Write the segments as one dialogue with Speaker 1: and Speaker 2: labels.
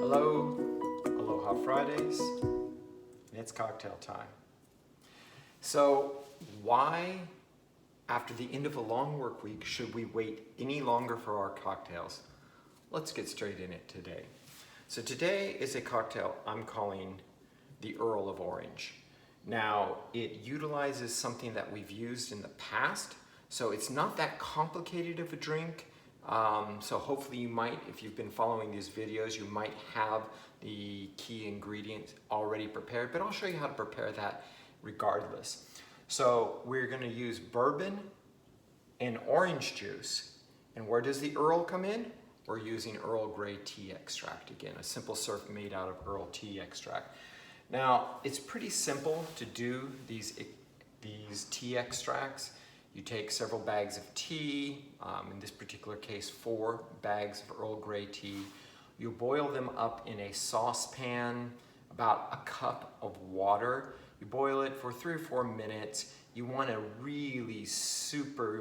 Speaker 1: Hello, Aloha Fridays, and it's cocktail time. So why, after the end of a long work week, should we wait any longer for our cocktails? Let's get straight in it today. So today is a cocktail I'm calling the Earl of Orange. Now, it utilizes something that we've used in the past, so it's not that complicated of a drink. So hopefully you might, if you've been following these videos, you might have the key ingredients already prepared, but I'll show you how to prepare that regardless. So we're gonna use bourbon and orange juice. And where does the Earl come in? We're using Earl Gray Tea Extract again, a simple syrup made out of Earl Tea Extract. Now, it's pretty simple to do these tea extracts. You take several bags of tea, in this particular case 4 bags of Earl Grey tea. You boil them up in a saucepan, about a cup of water. You boil it for 3 or 4 minutes. You want to really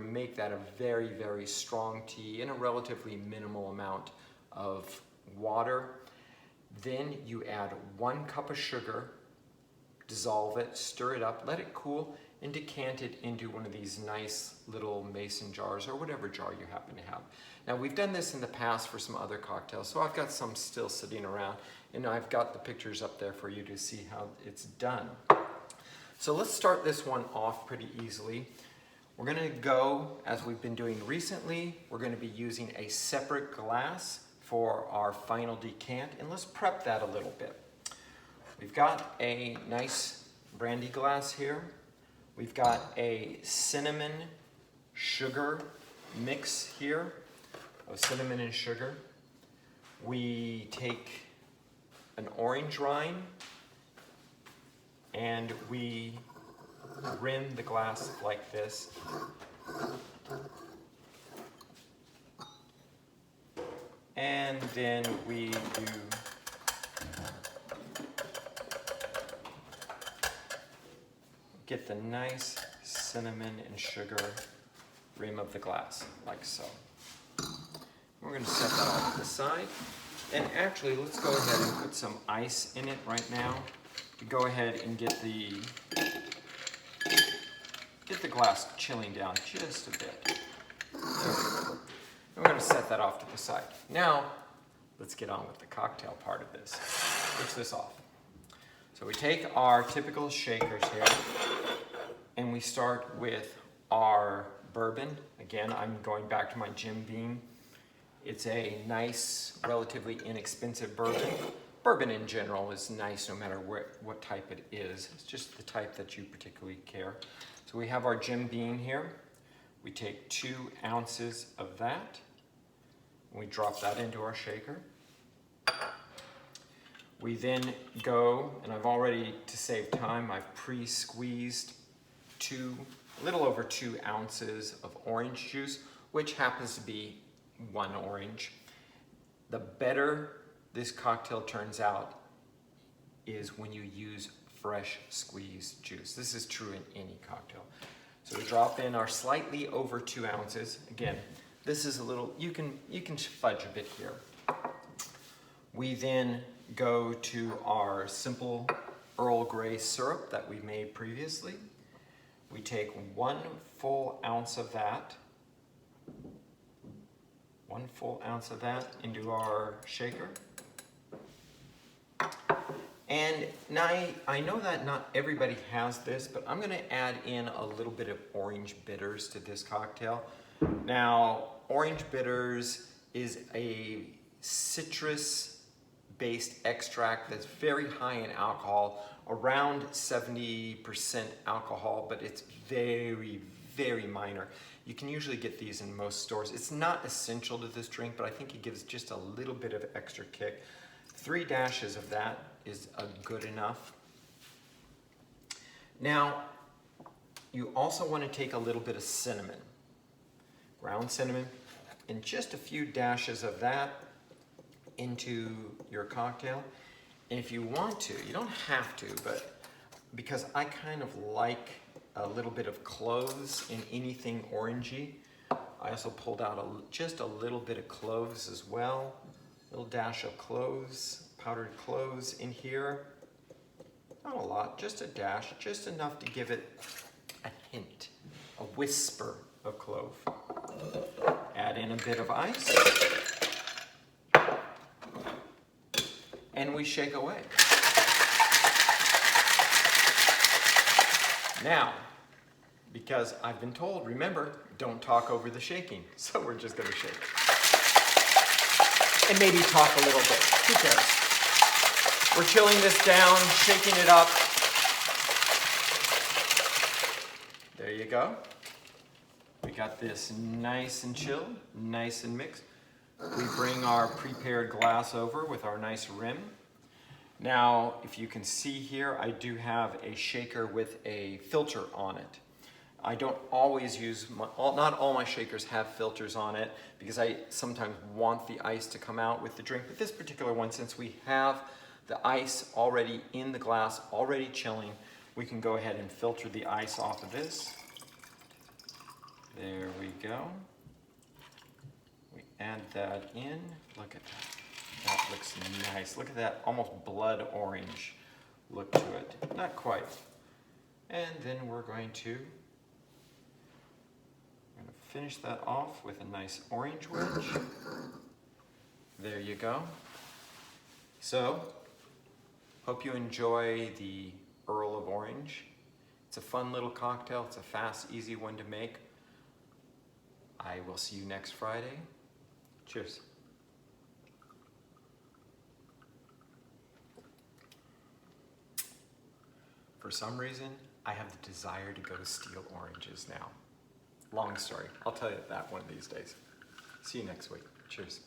Speaker 1: make that a very, very strong tea in a relatively minimal amount of water. Then you add 1 cup of sugar, dissolve it, stir it up, let it cool, and decant it into one of these nice little mason jars or whatever jar you happen to have. Now, we've done this in the past for some other cocktails, so I've got some still sitting around, and I've got the pictures up there for you to see how it's done. So let's start this one off pretty easily. We're gonna go, as we've been doing recently, we're gonna be using a separate glass for our final decant, and let's prep that a little bit. We've got a nice brandy glass here. We've got a cinnamon sugar mix here of cinnamon and sugar. We take an orange rind and we rim the glass like this. And then we do get the nice cinnamon and sugar rim of the glass, like so. We're going to set that off to the side. And actually, let's go ahead and put some ice in it right now to go ahead and get the glass chilling down just a bit. There we go. We're going to set that off to the side. Now, let's get on with the cocktail part of this. Switch this off. So we take our typical shakers here, and we start with our bourbon. Again, I'm going back to my Jim Beam. It's a nice, relatively inexpensive bourbon. Bourbon in general is nice no matter what type it is. It's just the type that you particularly care. So we have our Jim Beam here. We take 2 ounces of that, and we drop that into our shaker. We then go, and I've already, to save time, I've pre-squeezed a little over 2 ounces of orange juice, which happens to be 1 orange. The better this cocktail turns out is when you use fresh squeezed juice. This is true in any cocktail. So we drop in our slightly over 2 ounces. Again, this is a little, you can fudge a bit here. We then go to our simple Earl Grey syrup that we made previously. We take 1 full ounce of that, 1 full ounce of that into our shaker. And now I know that not everybody has this, but I'm gonna add in a little bit of orange bitters to this cocktail. Now, orange bitters is a citrus-based extract that's very high in alcohol, around 70% alcohol, but it's very, very minor. You can usually get these in most stores. It's not essential to this drink, but I think it gives just a little bit of extra kick. 3 dashes of that is good enough. Now, you also want to take a little bit of cinnamon, ground cinnamon, and just a few dashes of that into your cocktail. And if you want to, you don't have to, but because I kind of like a little bit of cloves in anything orangey, I also pulled out just a little bit of cloves as well. A little dash of cloves powdered cloves in here. Not a lot, just a dash, just enough to give it a hint, a whisper of clove. Add in a bit of ice. And we shake away. Now, because I've been told, remember, don't talk over the shaking. So we're just gonna shake. And maybe talk a little bit, who cares? We're chilling this down, shaking it up. There you go. We got this nice and chilled, nice and mixed. We bring our prepared glass over with our nice rim. Now, if you can see here, I do have a shaker with a filter on it. I don't always use, not all my shakers have filters on it because I sometimes want the ice to come out with the drink. But this particular one, since we have the ice already in the glass, already chilling, we can go ahead and filter the ice off of this. There we go. We add that in. Look at that. That looks nice. Look at that almost blood orange look to it. Not quite. And then we're going to finish that off with a nice orange wedge. There you go. So, hope you enjoy the Earl of Orange. It's a fun little cocktail. It's a fast, easy one to make. I will see you next Friday. Cheers. For some reason, I have the desire to go to steal oranges now. Long story. I'll tell you that one of these days. See you next week. Cheers.